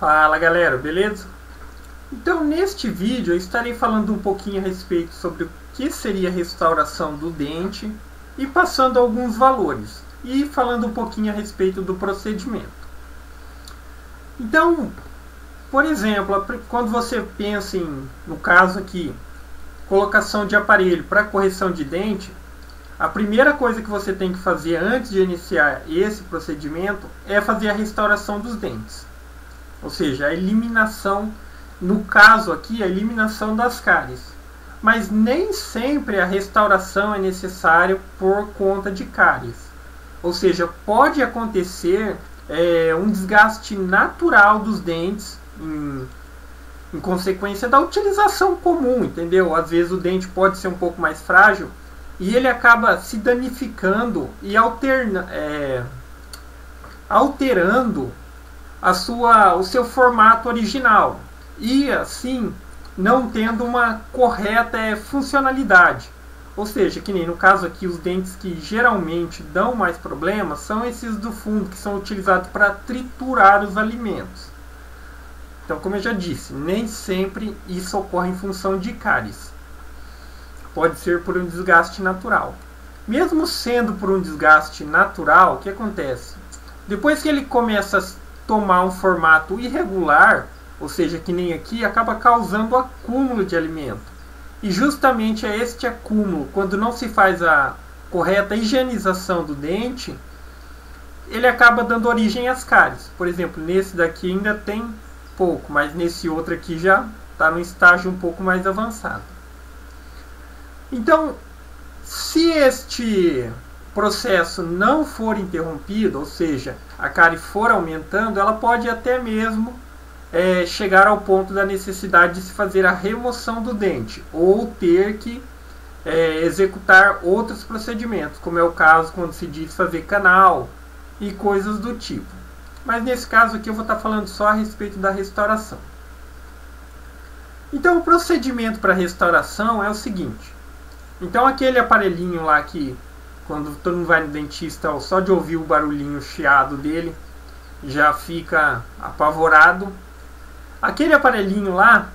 Fala galera, beleza? Então neste vídeo eu estarei falando um pouquinho a respeito sobre o que seria a restauração do dente e passando alguns valores e falando um pouquinho a respeito do procedimento. Então, por exemplo, quando você pensa no caso aqui, colocação de aparelho para correção de dente, a primeira coisa que você tem que fazer antes de iniciar esse procedimento é fazer a restauração dos dentes. Ou seja, a eliminação, no caso aqui, a eliminação das cáries. Mas nem sempre a restauração é necessária por conta de cáries. Ou seja, pode acontecer um desgaste natural dos dentes em consequência da utilização comum, entendeu? Às vezes o dente pode ser um pouco mais frágil e ele acaba se danificando e alterando o seu formato original e assim não tendo uma correta funcionalidade. Ou seja, que nem no caso aqui, os dentes que geralmente dão mais problemas são esses do fundo, que são utilizados para triturar os alimentos. Então, como eu já disse, nem sempre isso ocorre em função de cáries. Pode ser por um desgaste natural. Mesmo sendo por um desgaste natural, o que acontece? Depois que ele começa a tomar um formato irregular, ou seja, que nem aqui, acaba causando acúmulo de alimento. E justamente é este acúmulo, quando não se faz a correta higienização do dente, ele acaba dando origem às cáries. Por exemplo, nesse daqui ainda tem pouco, mas nesse outro aqui já está no estágio um pouco mais avançado. Então, se este processo não for interrompido, ou seja, a cárie for aumentando, ela pode até mesmo chegar ao ponto da necessidade de se fazer a remoção do dente ou ter que executar outros procedimentos, como é o caso quando se diz fazer canal e coisas do tipo. Mas nesse caso aqui eu vou estar falando só a respeito da restauração. Então o procedimento para restauração é o seguinte. Então aquele aparelhinho lá que quando todo mundo vai no dentista, só de ouvir o barulhinho chiado dele já fica apavorado. Aquele aparelhinho lá,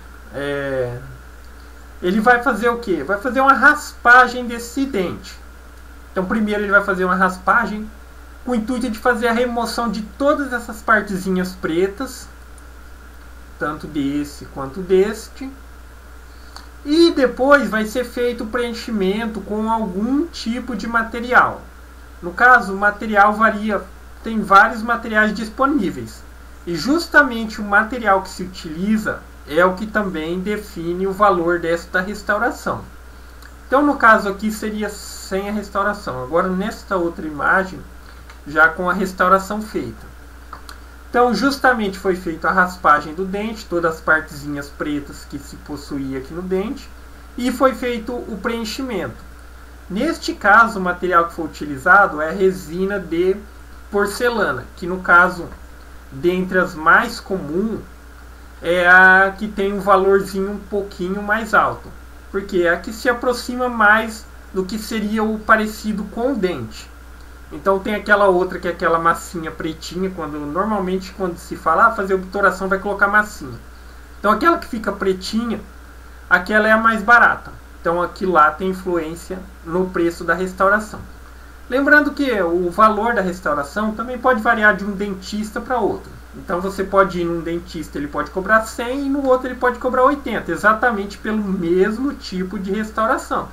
ele vai fazer o quê? Vai fazer uma raspagem desse dente. Então primeiro ele vai fazer uma raspagem com o intuito de fazer a remoção de todas essas partezinhas pretas, tanto desse quanto deste. E depois vai ser feito o preenchimento com algum tipo de material. No caso, o material varia, tem vários materiais disponíveis. E justamente o material que se utiliza é o que também define o valor desta restauração. Então no caso aqui seria sem a restauração. Agora nesta outra imagem, já com a restauração feita. Então justamente foi feita a raspagem do dente, todas as partezinhas pretas que se possuía aqui no dente, e foi feito o preenchimento. Neste caso, o material que foi utilizado é a resina de porcelana, que no caso, dentre as mais comuns, é a que tem um valorzinho um pouquinho mais alto, porque é a que se aproxima mais do que seria o parecido com o dente. Então tem aquela outra que é aquela massinha pretinha, normalmente quando se fala fazer obturação vai colocar massinha. Então aquela que fica pretinha, aquela é a mais barata. Então aquilo lá tem influência no preço da restauração. Lembrando que o valor da restauração também pode variar de um dentista para outro. Então você pode ir num dentista, ele pode cobrar 100 e no outro ele pode cobrar 80, exatamente pelo mesmo tipo de restauração.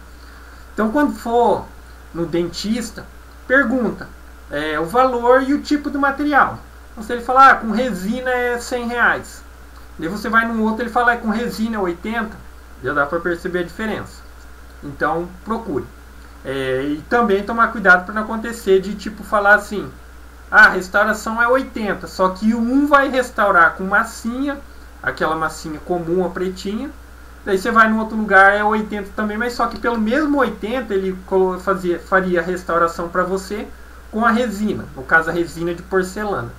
Então quando for no dentista, pergunta o valor e o tipo do material. Então, se ele falar com resina é 100 reais, daí você vai no outro, ele fala com resina é 80, já dá para perceber a diferença. Então procure. E também tomar cuidado para não acontecer de tipo falar assim, a restauração é 80, só que um vai restaurar com massinha, aquela massinha comum, a pretinha. Daí você vai no outro lugar, é 80 também, mas só que pelo mesmo 80 ele faria a restauração para você com a resina, no caso a resina de porcelana.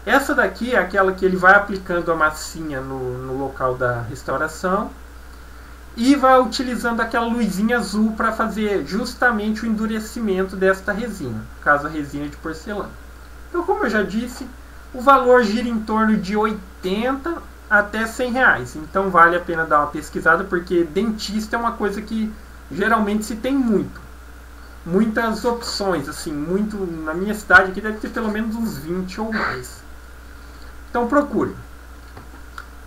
Essa daqui é aquela que ele vai aplicando a massinha no local da restauração e vai utilizando aquela luzinha azul para fazer justamente o endurecimento desta resina, no caso a resina de porcelana. Então, como eu já disse, O valor gira em torno de 80 até 100 reais. Então vale a pena dar uma pesquisada, porque dentista é uma coisa que geralmente se tem muitas opções, assim, na minha cidade aqui deve ter pelo menos uns 20 ou mais. Então procure.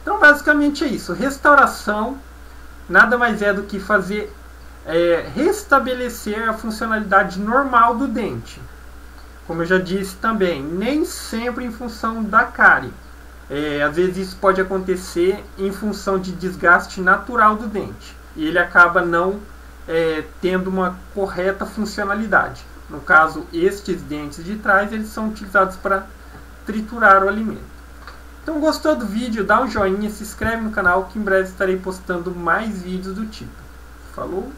Então basicamente é isso. Restauração nada mais é do que restabelecer a funcionalidade normal do dente. Como eu já disse também, nem sempre em função da cárie. Às vezes isso pode acontecer em função de desgaste natural do dente. E ele acaba não tendo uma correta funcionalidade. No caso, estes dentes de trás, eles são utilizados para triturar o alimento. Então, gostou do vídeo? Dá um joinha, se inscreve no canal que em breve estarei postando mais vídeos do tipo. Falou!